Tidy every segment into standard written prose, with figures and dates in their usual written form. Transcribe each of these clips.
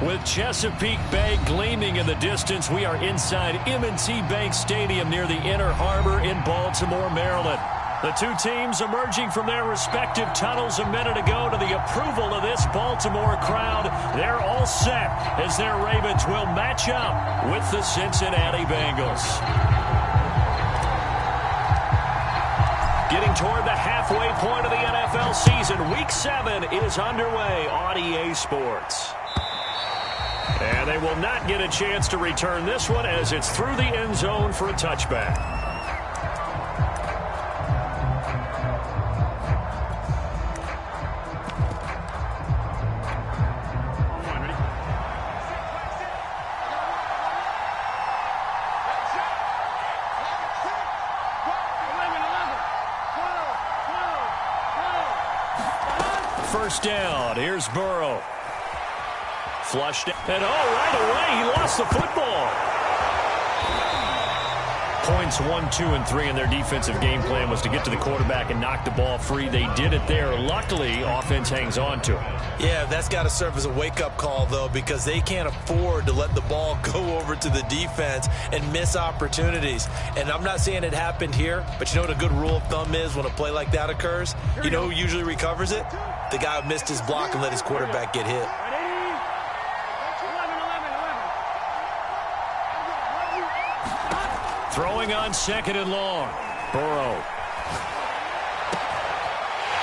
With Chesapeake Bay gleaming in the distance, we are inside M&T Bank Stadium near the Inner Harbor in Baltimore, Maryland. The two teams emerging from their respective tunnels a minute ago to the approval of this Baltimore crowd. They're all set as their Ravens will match up with the Cincinnati Bengals. Getting toward the halfway point of the NFL season, Week 7 is underway on EA Sports. And they will not get a chance to return this one as it's through the end zone for a touchback. First down, here's Burrow. Flushed, and right away, he lost the football. Points 1, 2, and 3 in their defensive game plan was to get to the quarterback and knock the ball free. They did it there. Luckily, offense hangs on to it. Yeah, that's got to serve as a wake-up call, though, because they can't afford to let the ball go over to the defense and miss opportunities. And I'm not saying it happened here, but you know what a good rule of thumb is when a play like that occurs? You know who usually recovers it? The guy who missed his block and let his quarterback get hit. Throwing on second and long. Burrow.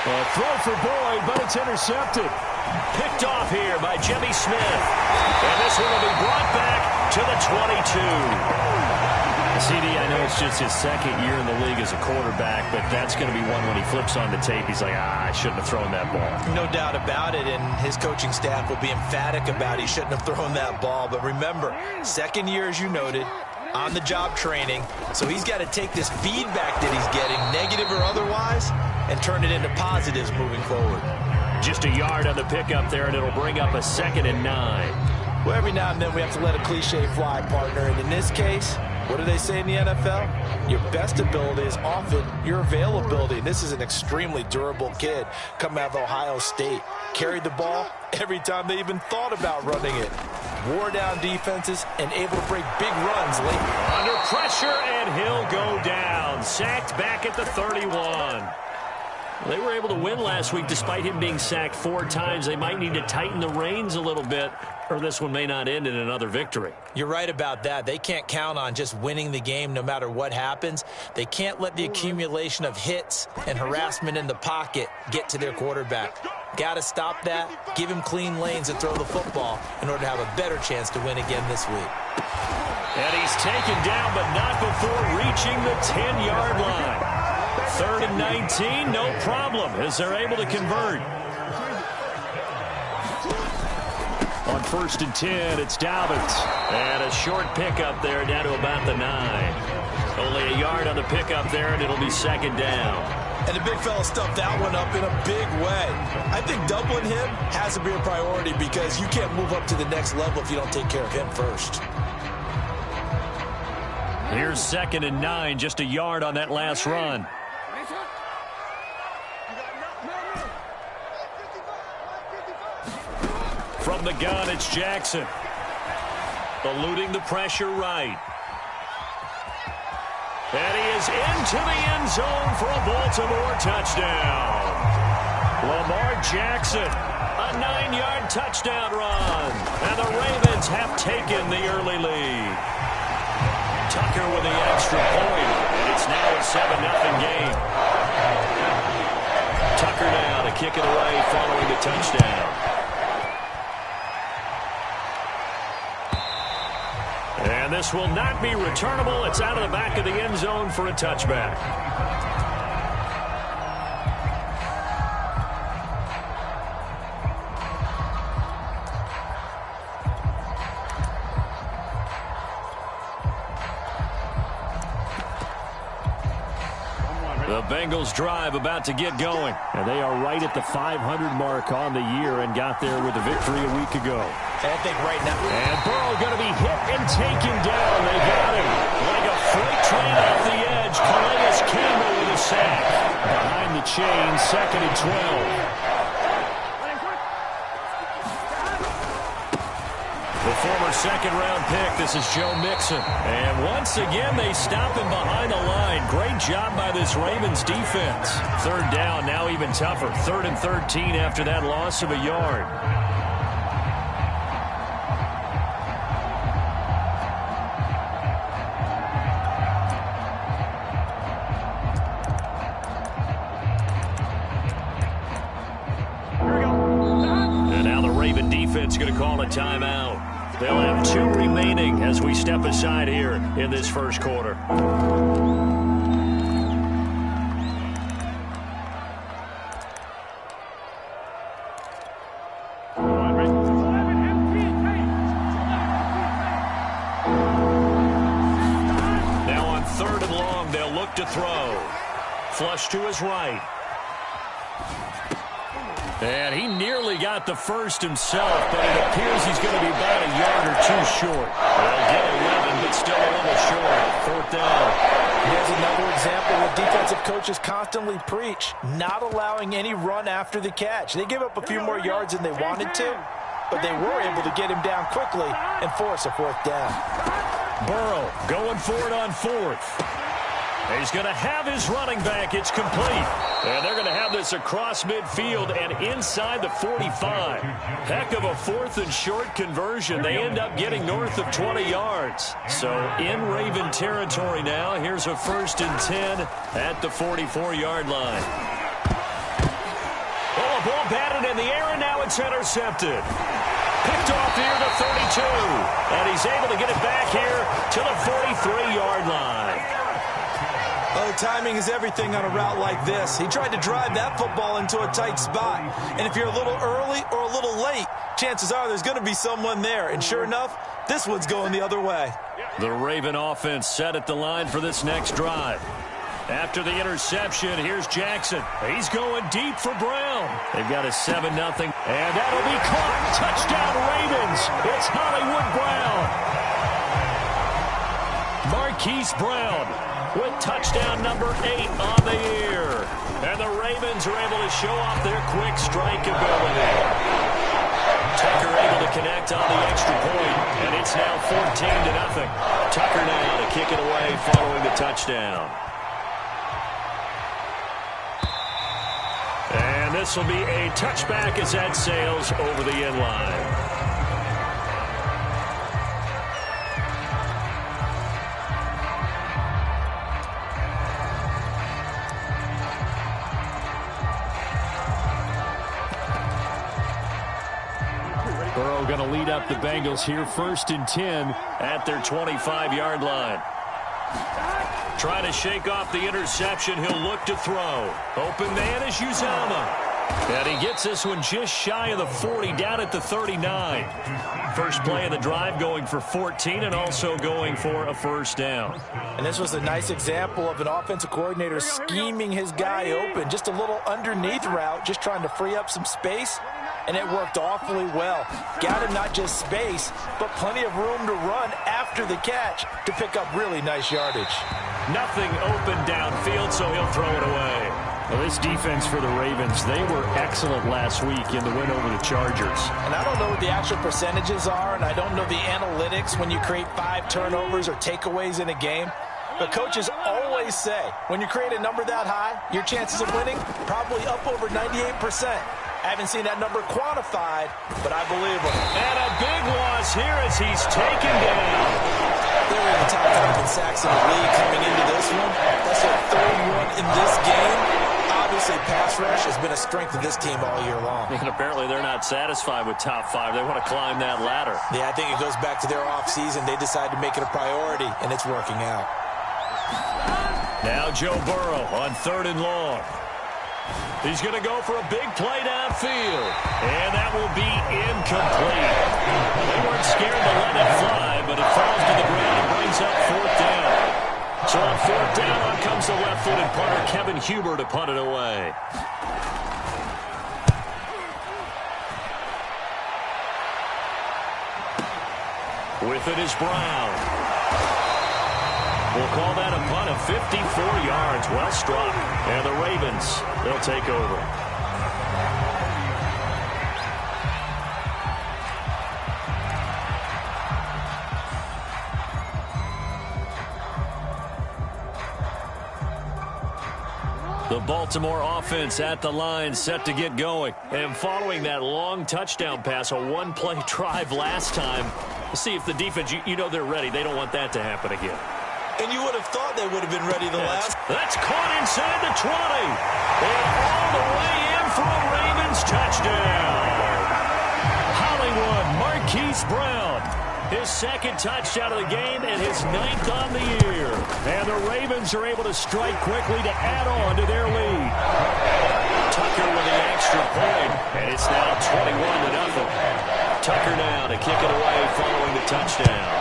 A throw for Boyd, but it's intercepted. Picked off here by Jimmy Smith. And this one will be brought back to the 22. CD, I know it's just his second year in the league as a quarterback, but that's going to be one when he flips on the tape. He's like, I shouldn't have thrown that ball. No doubt about it, and his coaching staff will be emphatic about he shouldn't have thrown that ball. But remember, second year, as you noted, on-the-job training, so he's got to take this feedback that he's getting, negative or otherwise, and turn it into positives moving forward. Just a yard on the pickup there, and it'll bring up a 2nd and 9. Well, every now and then we have to let a cliche fly, partner, and in this case, what do they say in the NFL? Your best ability is often your availability, and this is an extremely durable kid coming out of Ohio State. Carried the ball every time they even thought about running it. Wore down defenses and able to break big runs late. Under pressure, and he'll go down. Sacked back at the 31. They were able to win last week despite him being sacked 4 times. They might need to tighten the reins a little bit, or this one may not end in another victory. You're right about that. They can't count on just winning the game no matter what happens. They can't let the accumulation of hits and harassment in the pocket get to their quarterback. Got to stop that, give him clean lanes and throw the football in order to have a better chance to win again this week. And he's taken down, but not before reaching the 10-yard line. 3rd and 19, no problem, as they're able to convert. On 1st and 10, it's Dobbins. And a short pickup there down to about the 9. Only a yard on the pickup there, and it'll be 2nd down. And the big fella stuffed that one up in a big way. I think doubling him has to be a priority because you can't move up to the next level if you don't take care of him first. Here's 2nd and 9, just a yard on that last run. From the gun, it's Jackson. Eluding the pressure right. And he is into the end zone for a Baltimore touchdown. Lamar Jackson, a 9-yard touchdown run. And the Ravens have taken the early lead. Tucker with the extra point. And it's now a 7-0 game. Tucker now to kick it away following the touchdown. And this will not be returnable. It's out of the back of the end zone for a touchback. The Bengals drive about to get going. And they are right at the 500 mark on the year and got there with a victory a week ago. And I think right now... And Burrow going to be hit and taken down. They got him. Like a freight train off the edge. Calais Campbell with a sack. Behind the chain, 2nd and 12. former second-round pick. This is Joe Mixon. And once again, they stop him behind the line. Great job by this Ravens defense. Third down, now even tougher. 3rd and 13 after that loss of a yard. Defense going to call a timeout. They'll have 2 remaining as we step aside here in this first quarter. Now on 3rd and long, they'll look to throw. Flush to his right. And he nearly got the first himself, but it appears he's going to be about a yard or 2 short. They'll get 11, but still a little short. 4th down. Here's another example what defensive coaches constantly preach, not allowing any run after the catch. They give up a few more yards than they wanted to, but they were able to get him down quickly and force a 4th down. Burrow going for it on 4th. He's going to have his running back. It's complete. And they're going to have this across midfield and inside the 45. Heck of a 4th and short conversion. They end up getting north of 20 yards. So in Raven territory now. Here's a 1st and 10 at the 44-yard line. Oh, a ball batted in the air, and now it's intercepted. Picked off near the 32. And he's able to get it back here to the 43-yard line. Oh, timing is everything on a route like this. He tried to drive that football into a tight spot. And if you're a little early or a little late, chances are there's going to be someone there. And sure enough, this one's going the other way. The Raven offense set at the line for this next drive. After the interception, here's Jackson. He's going deep for Brown. They've got a 7-0. And that'll be caught. Touchdown, Ravens. It's Hollywood Brown. Marquise Brown with touchdown number 8 on the year. And the Ravens are able to show off their quick strike ability. Tucker able to connect on the extra point, and it's now 14-0. Tucker now to kick it away following the touchdown. And this will be a touchback as that sails over the end line. Burrow going to lead up the Bengals here, 1st and 10 at their 25-yard line. Trying to shake off the interception. He'll look to throw. Open man is Uzomah. And he gets this one just shy of the 40, down at the 39. First play of the drive going for 14 and also going for a 1st down. And this was a nice example of an offensive coordinator scheming his guy open. Just a little underneath route, just trying to free up some space. And it worked awfully well. Got him not just space, but plenty of room to run after the catch to pick up really nice yardage. Nothing open downfield, so he'll throw it away. Well, this defense for the Ravens, they were excellent last week in the win over the Chargers. And I don't know what the actual percentages are, and I don't know the analytics when you create 5 turnovers or takeaways in a game. But coaches always say, when you create a number that high, your chances of winning probably up over 98%. I haven't seen that number quantified, but I believe him. And a big loss here as he's taken down. They were in the top 5 in sacks in the league coming into this one. That's their 3rd one in this game. Obviously, pass rush has been a strength of this team all year long. And apparently they're not satisfied with top 5. They want to climb that ladder. Yeah, I think it goes back to their offseason. They decided to make it a priority, and it's working out. Now Joe Burrow on 3rd and long. He's going to go for a big play downfield. And that will be incomplete. They weren't scared to let it fly, but it falls to the ground and brings up 4th down. So on 4th down, on comes the left-footed punter, Kevin Huber, to punt it away. With it is Brown. We'll call that a punt of 54 yards. Well struck. And the Ravens, they'll take over. The Baltimore offense at the line, set to get going. And following that long touchdown pass, a one-play drive last time, see if the defense, you know they're ready. They don't want that to happen again. And you would have thought they would have been ready the last. That's caught inside the 20. And all the way in for a Ravens touchdown. Hollywood Marquise Brown. His second touchdown of the game and his 9th on the year. And the Ravens are able to strike quickly to add on to their lead. Tucker with the extra point, and it's now 21-0. Tucker now to kick it away following the touchdown.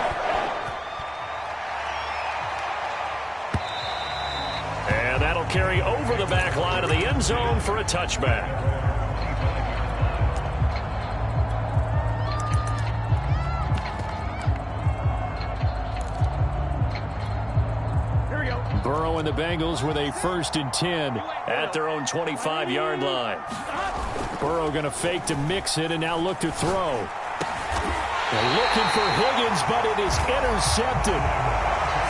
And that'll carry over the back line of the end zone for a touchback. Burrow and the Bengals with a 1st and 10 at their own 25-yard line. Burrow going to fake to mix it and now look to throw. They're looking for Higgins, but it is intercepted.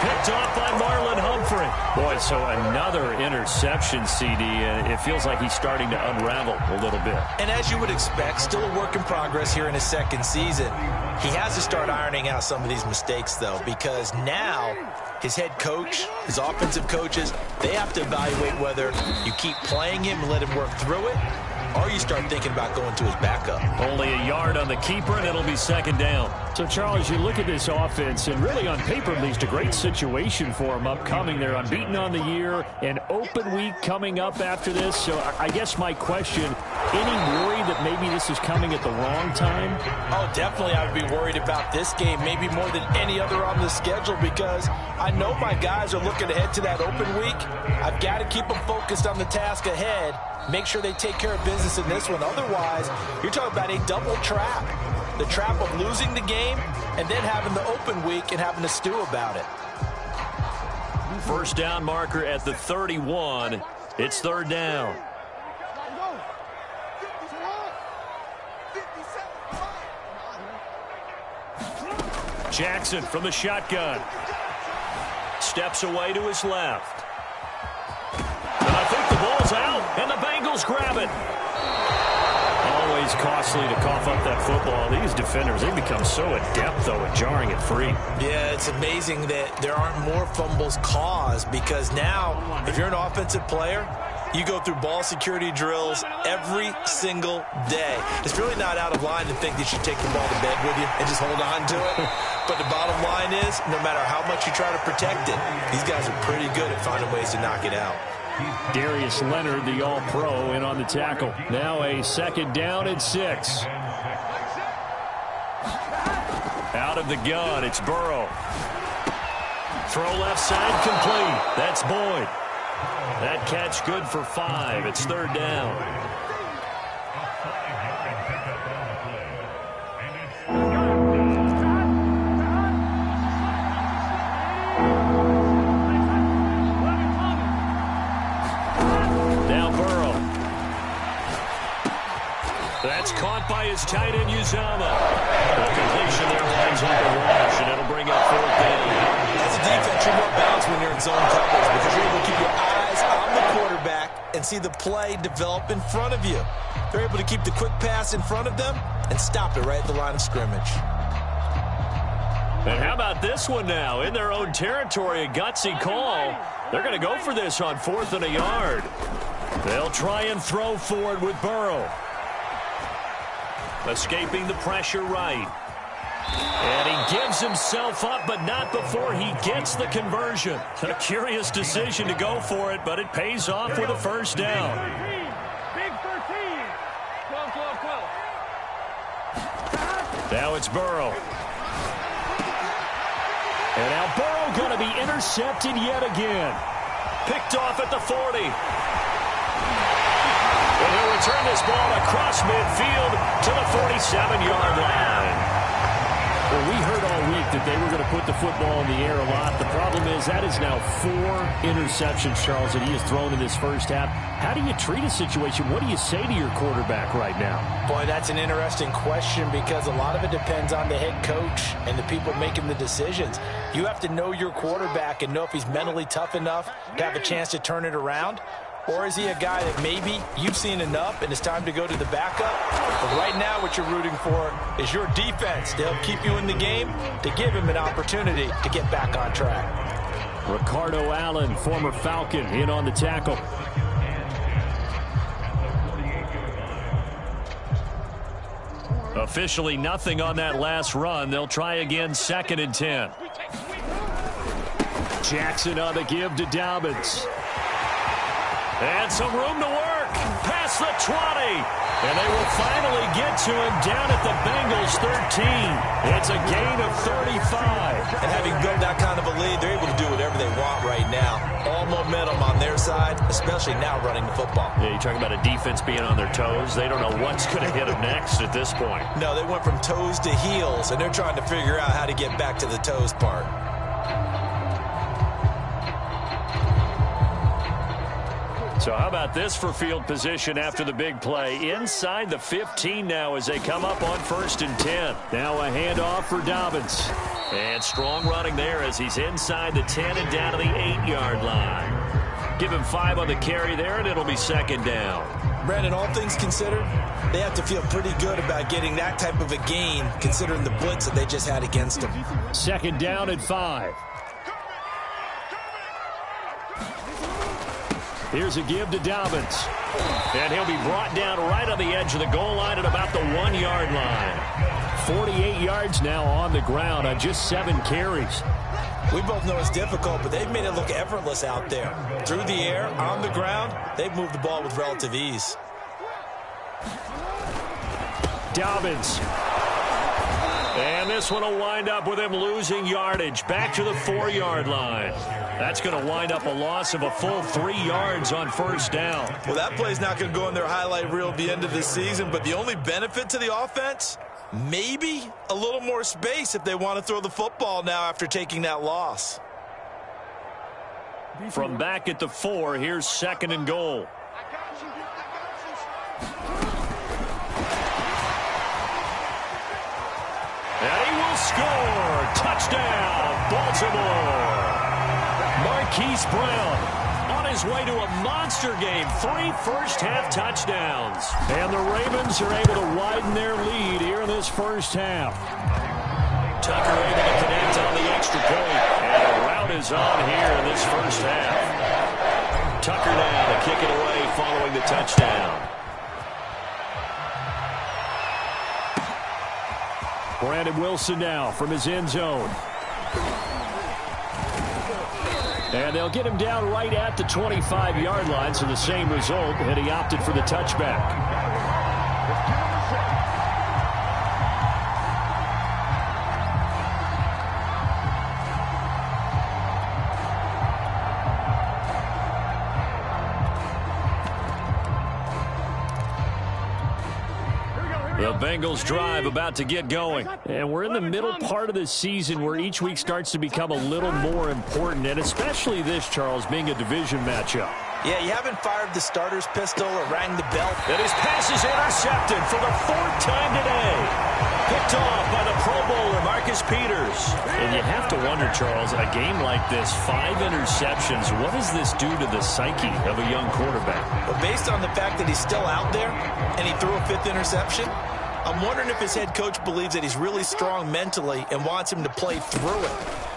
Picked off by Marlon Humphrey. Boy, so another interception, CD, and it feels like he's starting to unravel a little bit. And as you would expect, still a work in progress here in his 2nd season. He has to start ironing out some of these mistakes, though, because now his head coach, his offensive coaches, they have to evaluate whether you keep playing him and let him work through it, or you start thinking about going to his backup. Only a yard on the keeper, and it'll be 2nd down. So, Charles, you look at this offense, and really on paper, at least a great situation for them upcoming. They're unbeaten on the year, an open week coming up after this. So I guess my question, any worry that maybe this is coming at the wrong time? Oh, definitely I would be worried about this game, maybe more than any other on the schedule, because I know my guys are looking ahead to that open week. I've got to keep them focused on the task ahead. Make sure they take care of business in this one. Otherwise, you're talking about a double trap. The trap of losing the game and then having the open week and having to stew about it. 1st down marker at the 31. It's 3rd down. Jackson from the shotgun. Steps away to his left. And I think the ball's out, and the Bengals grab it. Always costly to cough up that football. These defenders, they become so adept, though, at jarring it free. Yeah, it's amazing that there aren't more fumbles caused, because now, if you're an offensive player, you go through ball security drills every single day. It's really not out of line to think that you take the ball to bed with you and just hold on to it. But the bottom line is, no matter how much you try to protect it, these guys are pretty good at finding ways to knock it out. Darius Leonard, the all-pro, in on the tackle. Now a 2nd down and 6. Out of the gun, it's Burrow. Throw left side complete. That's Boyd. That catch good for 5. It's 3rd down. That's caught by his tight end, Uzama. The completion there lines up the rush, and it'll bring up 4th down. As a defense, you're more balanced when you're in zone coverage because you're able to keep your eyes on the quarterback and see the play develop in front of you. They're able to keep the quick pass in front of them and stop it right at the line of scrimmage. And how about this one now? In their own territory, a gutsy call. They're going to go for this on 4th and a yard. They'll try and throw for it with Burrow. Escaping the pressure right. And he gives himself up, but not before he gets the conversion. A curious decision to go for it, but it pays off with a 1st down. Big 13. 12, 12, 12. Now it's Burrow. And now Burrow going to be intercepted yet again. Picked off at the 40. And he'll return this ball across midfield to the 47-yard line. Well, we heard all week that they were going to put the football in the air a lot. The problem is that is now 4 interceptions, Charles, that he has thrown in this first half. How do you treat a situation? What do you say to your quarterback right now? Boy, that's an interesting question because a lot of it depends on the head coach and the people making the decisions. You have to know your quarterback and know if he's mentally tough enough to have a chance to turn it around. Or is he a guy that maybe you've seen enough and it's time to go to the backup? But right now what you're rooting for is your defense to help keep you in the game, to give him an opportunity to get back on track. Ricardo Allen, former Falcon, in on the tackle. Officially nothing on that last run. They'll try again, 2nd and 10. Jackson on the give to Dobbins. And some room to work. Past the 20. And they will finally get to him down at the Bengals 13. It's a gain of 35. And having built that kind of a lead, they're able to do whatever they want right now. All momentum on their side, especially now running the football. Yeah, you're talking about a defense being on their toes. They don't know what's going to hit them next at this point. No, they went from toes to heels, and they're trying to figure out how to get back to the toes part. So how about this for field position after the big play? Inside the 15 now as they come up on 1st and 10. Now a handoff for Dobbins. And strong running there as he's inside the 10 and down to the 8-yard line. Give him 5 on the carry there, and it'll be 2nd down. Brandon, all things considered, they have to feel pretty good about getting that type of a gain considering the blitz that they just had against them. 2nd down and 5. Here's a give to Dobbins. And he'll be brought down right on the edge of the goal line at about the 1-yard line. 48 yards now on the ground on just 7 carries. We both know it's difficult, but they've made it look effortless out there. Through the air, on the ground, they've moved the ball with relative ease. Dobbins. And this one will wind up with him losing yardage. Back to the 4-yard line. That's going to wind up a loss of a full 3 yards on 1st down. Well, that play's not going to go in their highlight reel at the end of the season, but the only benefit to the offense, maybe a little more space if they want to throw the football now after taking that loss. From back at the 4, here's 2nd and goal. And he will score. Touchdown, Baltimore. Marquise Brown on his way to a monster game. 3 first-half touchdowns. And the Ravens are able to widen their lead here in this first half. Tucker able to connect on the extra point. And a rout is on here in this first half. Tucker now to kick it away following the touchdown. Brandon Wilson now from his end zone. And they'll get him down right at the 25-yard line, so the same result, and he opted for the touchback. The Bengals drive about to get going. And we're in the middle part of the season where each week starts to become a little more important, and especially this, Charles, being a division matchup. Yeah, you haven't fired the starter's pistol or rang the bell. And his pass is intercepted for the 4th time today. Picked off by the Pro Bowler, Marcus Peters. And you have to wonder, Charles, a game like this, 5 interceptions, what does this do to the psyche of a young quarterback? Well, based on the fact that he's still out there and he threw a 5th interception, I'm wondering if his head coach believes that he's really strong mentally and wants him to play through it.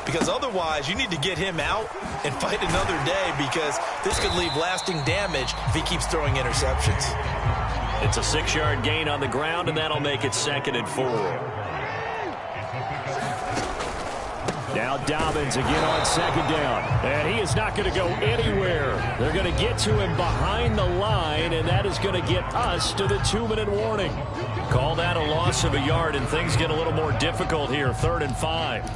Because otherwise, you need to get him out and fight another day, because this could leave lasting damage if he keeps throwing interceptions. It's a 6-yard gain on the ground, and that'll make it 2nd and 4. Now Dobbins again on 2nd down. And he is not going to go anywhere. They're going to get to him behind the line, and that is going to get us to the 2-minute warning. Call that a loss of a yard, and things get a little more difficult here. 3rd and 5.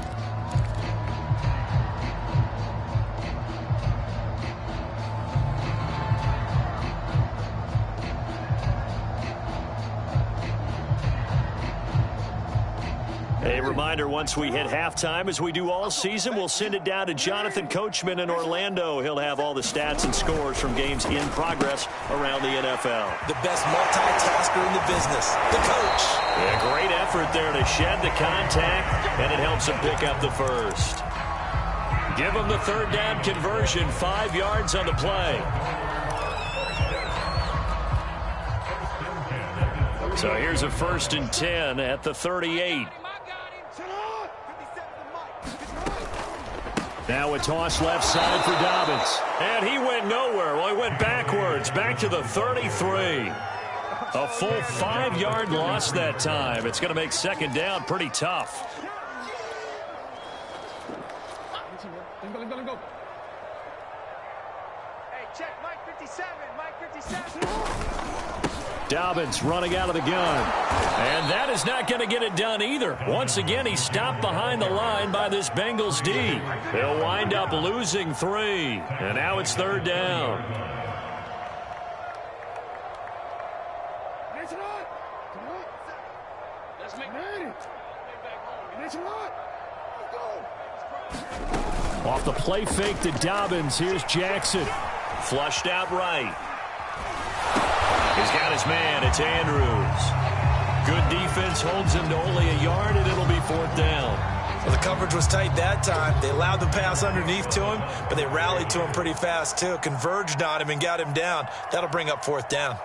A reminder, once we hit halftime, as we do all season, we'll send it down to Jonathan Coachman in Orlando. He'll have all the stats and scores from games in progress around the NFL. The best multitasker in the business, the coach. A great effort there to shed the contact, and it helps him pick up the first. Give him the 3rd down conversion, 5 yards on the play. So here's a 1st and 10 at the 38. Now a toss left side for Dobbins. And he went nowhere. Well, he went backwards, back to the 33. A full 5-yard loss that time. It's going to make 2nd down pretty tough. Hey, check, Mike 57, Mike 57. Dobbins running out of the gun. And that is not going to get it done either. Once again, he stopped behind the line by this Bengals D. They'll wind up losing 3. And now it's 3rd down. Off the play fake to Dobbins. Here's Jackson. Flushed out right. He's got his man. It's Andrews. Good defense holds him to only a yard, and it'll be 4th down. Well, the coverage was tight that time. They allowed the pass underneath to him, but they rallied to him pretty fast, too. Converged on him and got him down. That'll bring up 4th down.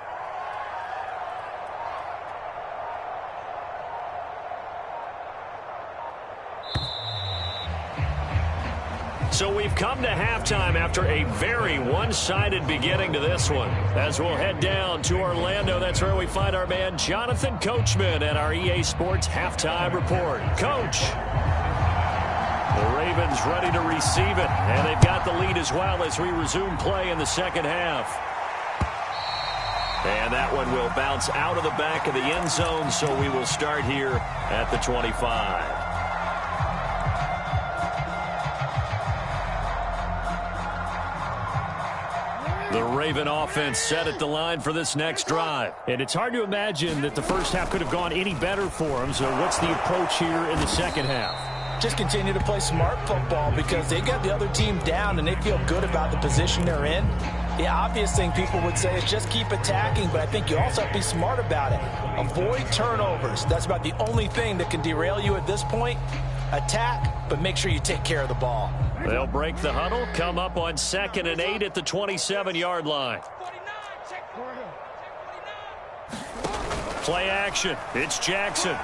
So we've come to halftime after a very one-sided beginning to this one. As we'll head down to Orlando, that's where we find our man Jonathan Coachman at our EA Sports Halftime Report. Coach, the Ravens ready to receive it, and they've got the lead as well as we resume play in the 2nd half. And that one will bounce out of the back of the end zone, so we will start here at the 25. The Raven offense set at the line for this next drive. And it's hard to imagine that the first half could have gone any better for them. So what's the approach here in the 2nd half? Just continue to play smart football because they got the other team down and they feel good about the position they're in. The obvious thing people would say is just keep attacking, but I think you also have to be smart about it. Avoid turnovers. That's about the only thing that can derail you at this point. Attack, but make sure you take care of the ball. They'll break the huddle, come up on 2nd and 8 at the 27-yard line. Play action. It's Jackson.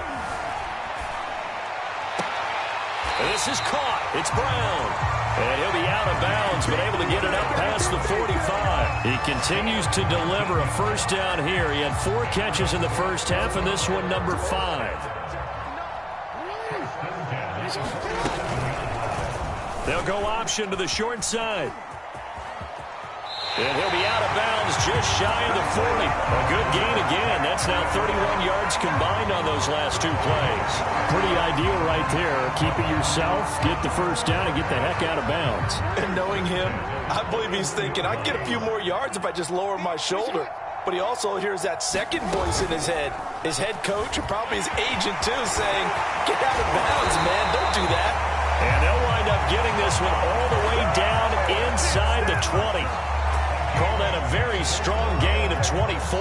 This is caught. It's Brown. And he'll be out of bounds, but able to get it up past the 45. He continues to deliver a 1st down here. He had 4 catches in the first half, and this one number 5. They'll go option to the short side. And he'll be out of bounds just shy of the 40. A good gain again. That's now 31 yards combined on those last 2 plays. Pretty ideal right there. Keep it yourself, get the 1st down, and get the heck out of bounds. And knowing him, I believe he's thinking, I'd get a few more yards if I just lower my shoulder. But he also hears that second voice in his head. His head coach, or probably his agent too, saying, get out of bounds, man. Don't do that. And they'll wind up getting this one all the way down inside the 20. Call that a very strong gain of 24.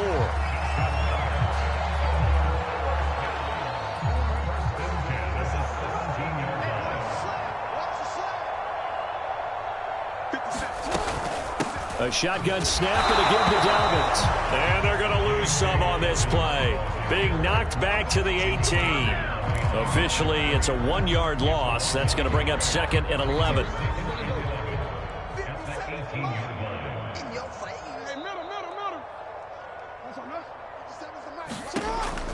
A shotgun snap and a give to Dobbins. And they're going to lose some on this play. Being knocked back to the 18. Officially, it's a 1-yard loss. That's going to bring up 2nd and 11.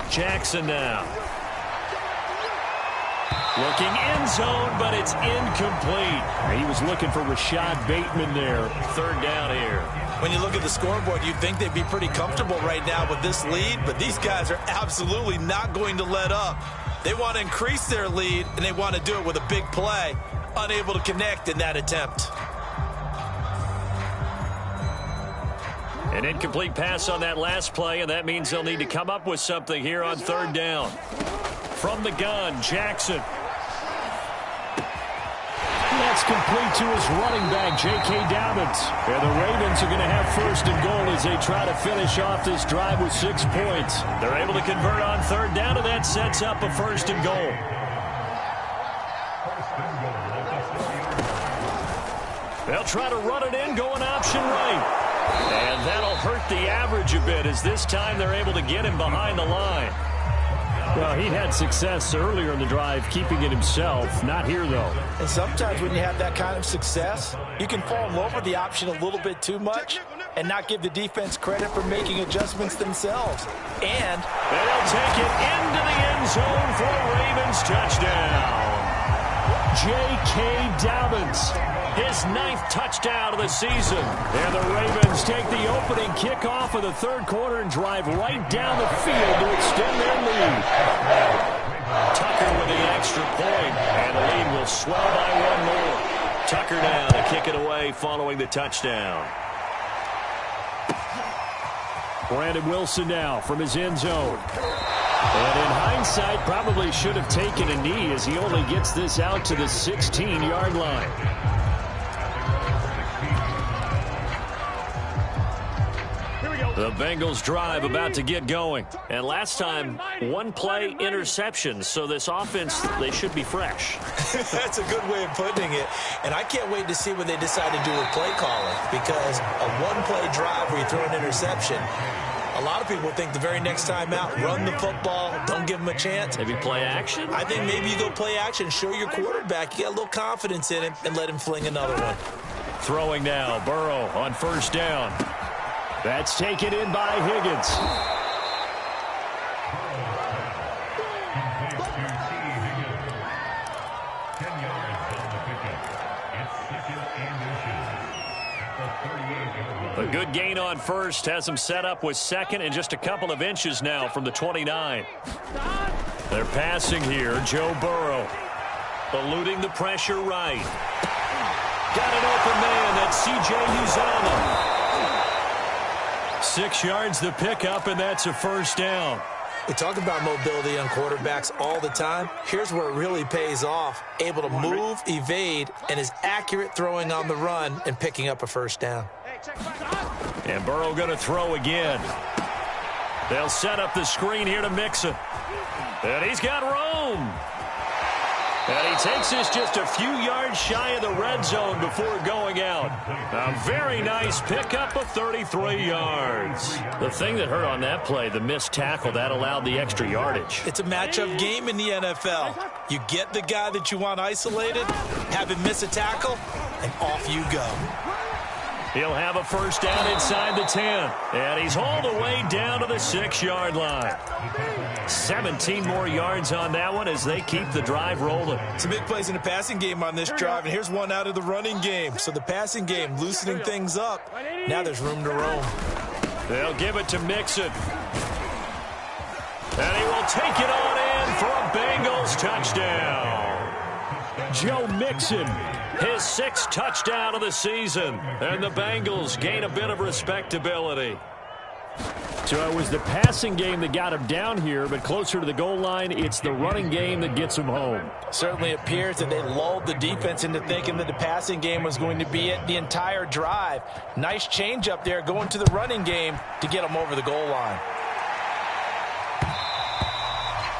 Jackson now. Looking end zone, but it's incomplete. He was looking for Rashad Bateman there. 3rd down here. When you look at the scoreboard, you'd think they'd be pretty comfortable right now with this lead, but these guys are absolutely not going to let up. They want to increase their lead, and they want to do it with a big play. Unable to connect in that attempt. An incomplete pass on that last play, and that means they'll need to come up with something here on 3rd down. From the gun, Jackson. That's complete to his running back, J.K. Dobbins. And the Ravens are going to have 1st and goal as they try to finish off this drive with 6 points. They're able to convert on 3rd down, and that sets up a 1st and goal. They'll try to run it in, going option right. And that'll hurt the average a bit, as this time they're able to get him behind the line. Well, he had success earlier in the drive keeping it himself. Not here, though. And sometimes when you have that kind of success, you can fall in love with the option a little bit too much and not give the defense credit for making adjustments themselves. And they'll take it into the end zone for a Ravens touchdown. J.K. Dobbins, his 9th touchdown of the season. And the Ravens take the opening kickoff of the third quarter and drive right down the field to extend their lead. Tucker with the extra point, and the lead will swell by one more. Tucker now to kick it away following the touchdown. Brandon Wilson now from his end zone. And in hindsight, probably should have taken a knee as he only gets this out to the 16-yard line. The Bengals drive about to get going. And last time, one play interception. So this offense, they should be fresh. That's a good way of putting it. And I can't wait to see what they decide to do with play calling. Because a one-play drive where you throw an interception, a lot of people think the very next time out, run the football, don't give them a chance. Maybe play action? I think maybe you go play action, show your quarterback you got a little confidence in him, and let him fling another one. Throwing now, Burrow on first down. That's taken in by Higgins. A good gain on first has him set up with second and just a couple of inches now from the 29. They're passing here. Joe Burrow eluding the pressure right. Got an open man. That's C.J. Uzomah. 6 yards the pickup, and that's a first down. We talk about mobility on quarterbacks all the time. Here's where it really pays off. Able to move, evade, and is accurate throwing on the run and picking up a first down. And Burrow going to throw again. They'll set up the screen here to Mixon. And he's got room. And he takes this just a few yards shy of the red zone before going out. A very nice pickup of 33 yards. The thing that hurt on that play, the missed tackle, that allowed the extra yardage. It's a matchup game in the NFL. You get the guy that you want isolated, have him miss a tackle, and off you go. He'll have a first down inside the 10. And he's hauled away down to the 6-yard line. 17 more yards on that one as they keep the drive rolling. Some big plays in the passing game on this drive, and here's one out of the running game. So the passing game loosening things up. Now there's room to roam. They'll give it to Mixon. And he will take it on in for a Bengals touchdown. Joe Mixon, his 6th touchdown of the season. And the Bengals gain a bit of respectability. So it was the passing game that got him down here, but closer to the goal line, it's the running game that gets him home. Certainly appears that they lulled the defense into thinking that the passing game was going to be it the entire drive. Nice change up there going to the running game to get them over the goal line.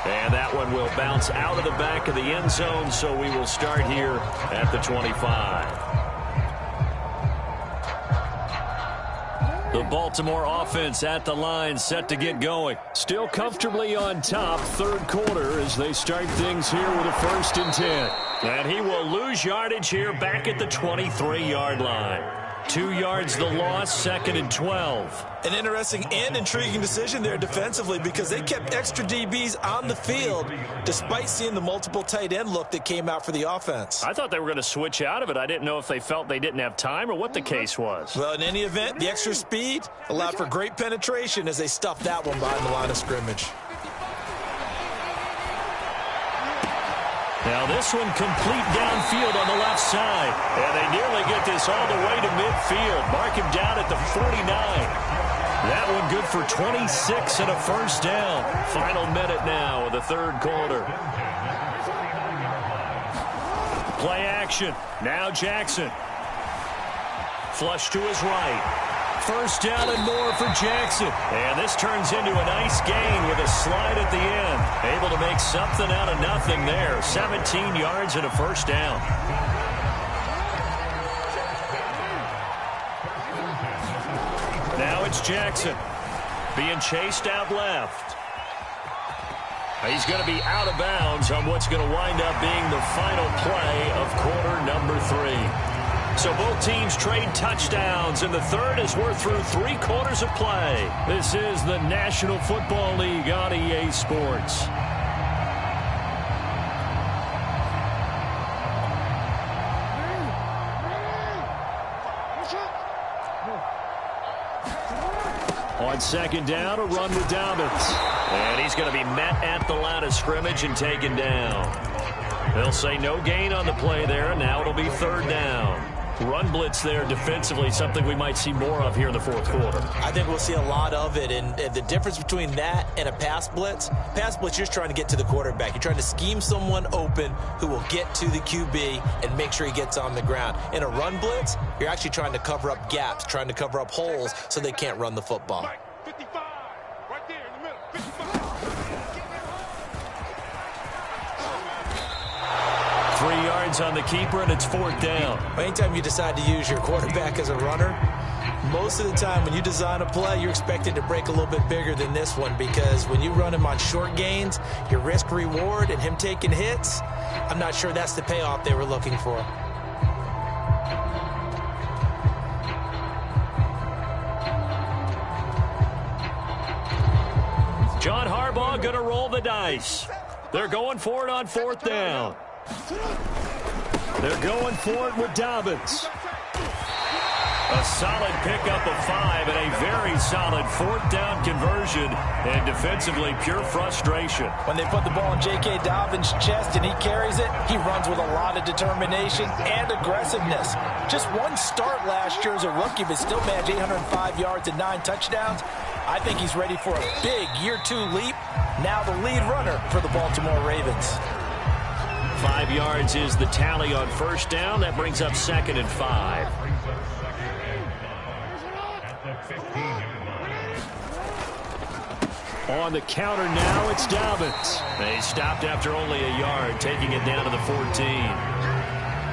And that one will bounce out of the back of the end zone, so we will start here at the 25. The Baltimore offense at the line, set to get going. Still comfortably on top, third quarter, as they start things here with a 1st and 10. And he will lose yardage here back at the 23-yard line. 2 yards the loss, 2nd and 12. An interesting and intriguing decision there defensively because they kept extra DBs on the field despite seeing the multiple tight end look that came out for the offense. I thought they were going to switch out of it. I didn't know if they felt they didn't have time or what the case was. Well, in any event, the extra speed allowed for great penetration as they stuffed that one behind the line of scrimmage. Now this one complete downfield on the left side. And they nearly get this all the way to midfield. Mark him down at the 49. That one good for 26 and a first down. Final minute now of the third quarter. Play action. Now Jackson. Flush to his right. First down and more for Jackson. And this turns into a nice gain with a slide at the end. Able to make something out of nothing there. 17 yards and a first down. Now it's Jackson being chased out left. He's going to be out of bounds on what's going to wind up being the final play of quarter number 3. So both teams trade touchdowns, and the third as we're through 3 quarters of play. This is the National Football League on EA Sports. On second down, a run with Dobbins. And he's going to be met at the line of scrimmage and taken down. They'll say no gain on the play there. Now it'll be third down. Run blitz there defensively, something we might see more of here in the fourth quarter. I think we'll see a lot of it, and the difference between that and a pass blitz, you're just trying to get to the quarterback. You're trying to scheme someone open who will get to the QB and make sure he gets on the ground. In a run blitz, you're actually trying to cover up gaps, trying to cover up holes so they can't run the football. 55, right there in the middle, 55. 3 yards on the keeper, and it's fourth down. Anytime you decide to use your quarterback as a runner, most of the time when you design a play, you're expected to break a little bit bigger than this one, because when you run him on short gains, your risk-reward and him taking hits, I'm not sure that's the payoff they were looking for. John Harbaugh going to roll the dice. They're going for it on fourth down. They're going for it with Dobbins. A solid pickup of 5 and a very solid fourth down conversion, and defensively pure frustration. When they put the ball in J.K. Dobbins' chest and he carries it, he runs with a lot of determination and aggressiveness. Just one start last year as a rookie, but still managed 805 yards and 9 touchdowns. I think he's ready for a big year 2 leap. Now the lead runner for the Baltimore Ravens. 5 yards is the tally on first down. That brings up second and 5. On the counter now, it's Dobbins. They stopped after only a yard, taking it down to the 14.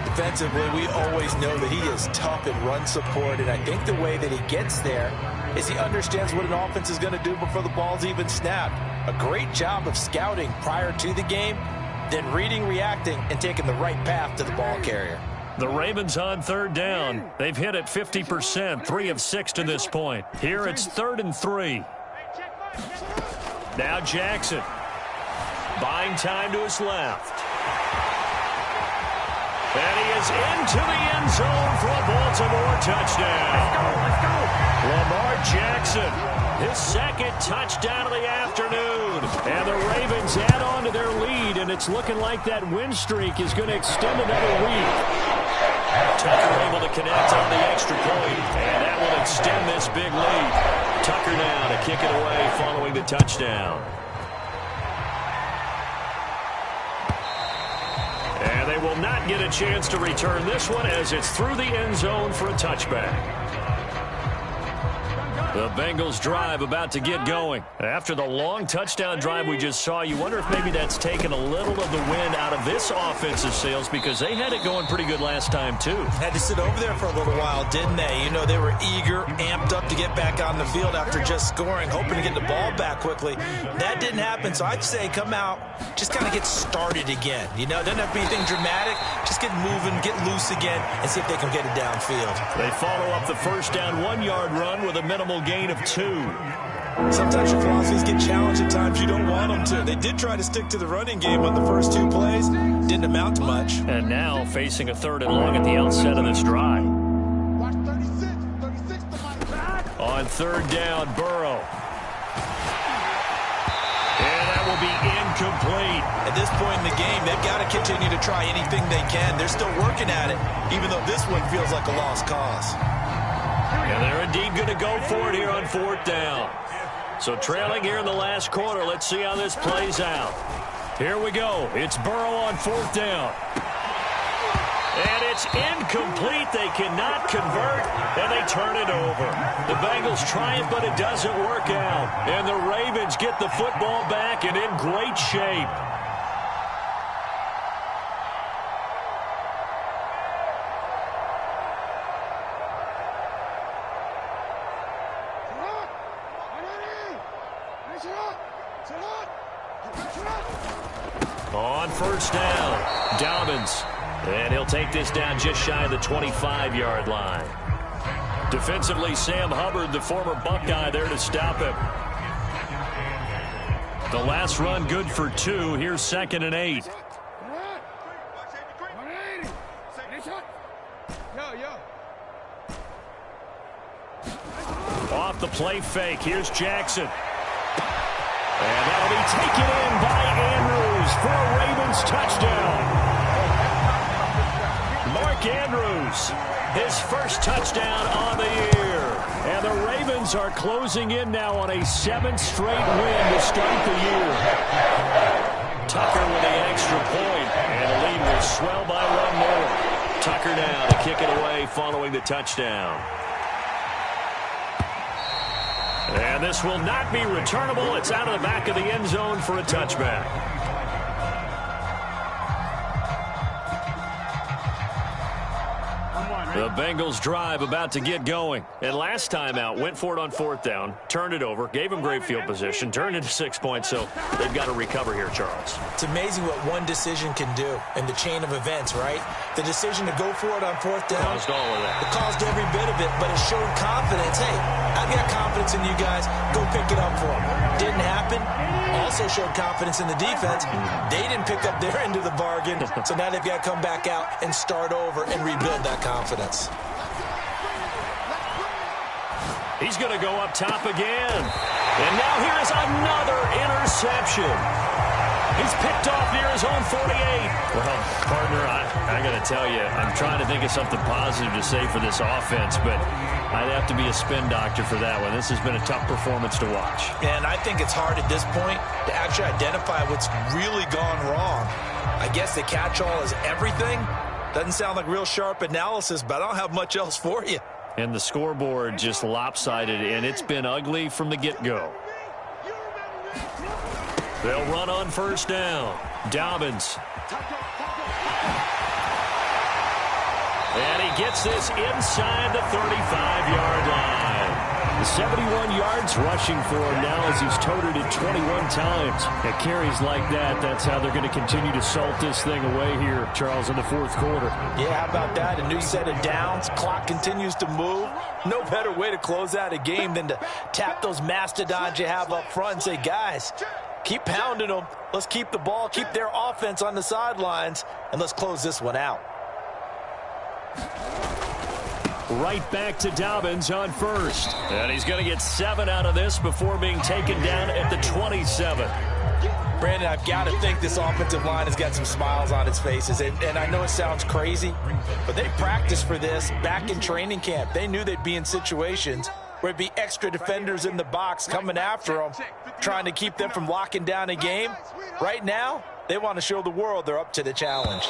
Defensively, we always know that he is tough in run support, and I think the way that he gets there is he understands what an offense is going to do before the ball's even snapped. A great job of scouting prior to the game, then reading, reacting, and taking the right path to the ball carrier. The Ravens on third down. They've hit it 50%, 3 of 6 to this point. Here it's 3rd and 3. Now Jackson. Buying time to his left. And he is into the end zone for a Baltimore touchdown. Let's go. Lamar Jackson, his second touchdown of the afternoon. And the Ravens add on to their lead, and it's looking like that win streak is going to extend another week. Tucker able to connect on the extra point, and that will extend this big lead. Tucker now to kick it away following the touchdown. And they will not get a chance to return this one as it's through the end zone for a touchback. The Bengals drive about to get going. After the long touchdown drive we just saw, you wonder if maybe that's taken a little of the wind out of this offensive sails, because they had it going pretty good last time too. Had to sit over there for a little while, didn't they? You know, they were eager, amped up to get back on the field after just scoring, hoping to get the ball back quickly. That didn't happen, so I'd say come out, just kind of get started again. You know, it doesn't have to be anything dramatic. Just get moving, get loose again, and see if they can get it downfield. They follow up the first down 1-yard run with a minimal gain of 2. Sometimes your philosophies get challenged at times you don't want them to. They did try to stick to the running game on the first 2 plays. Didn't amount to much. And now facing a 3rd and long at the outset of this drive. Watch 36 to my back. On 3rd down, Burrow. And that will be incomplete. At this point in the game, they've got to continue to try anything they can. They're still working at it, even though this one feels like a lost cause. And they're indeed going to go for it here on 4th down. So trailing here in the last quarter, let's see how this plays out. Here we go. It's Burrow on 4th down. And it's incomplete. They cannot convert, and they turn it over. The Bengals try it, but it doesn't work out. And the Ravens get the football back and in great shape. On first down, Dobbins. And he'll take this down just shy of the 25-yard line. Defensively, Sam Hubbard, the former Buckeye, there to stop him. The last run good for 2. Here's 2nd and 8. Off the play fake. Here's Jackson. And that'll be taken in by Andrews for a Ravens touchdown. Mark Andrews, his first touchdown on the year. And the Ravens are closing in now on a 7th straight win to start the year. Tucker with the extra point, and the lead will swell by 1 more. Tucker now to kick it away following the touchdown. And this will not be returnable. It's out of the back of the end zone for a touchback. The Bengals drive about to get going. And last time out, went for it on 4th down, turned it over, gave him great field position, turned into 6 points, so they've got to recover here, Charles. It's amazing what one decision can do in the chain of events, right? The decision to go for it on 4th down. Caused all of that. It caused every bit of it, but it showed confidence. Hey, I've got confidence in you guys. Go pick it up for them. Didn't happen. Also showed confidence in the defense. They didn't pick up their end of the bargain, so now they've got to come back out and start over and rebuild that confidence. He's going to go up top again. And now here is another interception. He's picked off near his own 48. Well, partner, I got to tell you, I'm trying to think of something positive to say for this offense, but I'd have to be a spin doctor for that one. This has been a tough performance to watch. And I think it's hard at this point to actually identify what's really gone wrong. I guess the catch-all is everything. Doesn't sound like real sharp analysis, but I don't have much else for you. And the scoreboard just lopsided, and it's been ugly from the get-go. They'll run on first down. Dobbins. And he gets this inside the 35-yard line. 71 yards rushing for him now as he's toted it 21 times. At carries like that, that's how they're going to continue to salt this thing away here, Charles, in the 4th quarter. Yeah, how about that? A new set of downs. Clock continues to move. No better way to close out a game than to tap those mastodons you have up front and say, guys, keep pounding them. Let's keep the ball, keep their offense on the sidelines, and let's close this one out. Right back to Dobbins on first. And he's going to get 7 out of this before being taken down at the 27. Brandon, I've got to think this offensive line has got some smiles on its faces. And I know it sounds crazy, but they practiced for this back in training camp. They knew they'd be in situations where it'd be extra defenders in the box coming after them, trying to keep them from locking down a game. Right now, they want to show the world they're up to the challenge.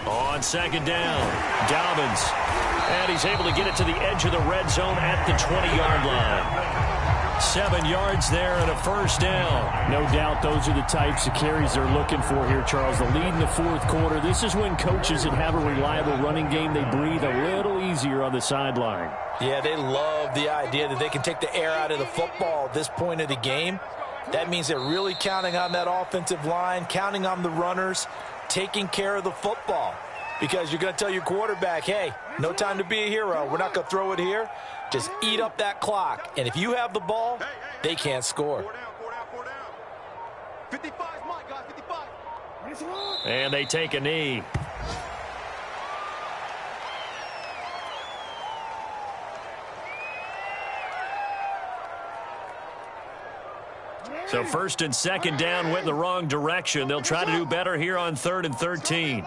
On second down, Dobbins. And he's able to get it to the edge of the red zone at the 20-yard line. 7 yards there and a first down. No doubt those are the types of carries they're looking for here, Charles. The lead in the 4th quarter. This is when coaches that have a reliable running game, they breathe a little easier on the sideline. Yeah, they love the idea that they can take the air out of the football at this point of the game. That means they're really counting on that offensive line, counting on the runners, taking care of the football. Because you're going to tell your quarterback, hey, no time to be a hero. We're not going to throw it here. Just eat up that clock. And if you have the ball, they can't score. 55, Mike, guys, 55. And they take a knee. So 1st and 2nd down went in the wrong direction. They'll try to do better here on 3rd and 13.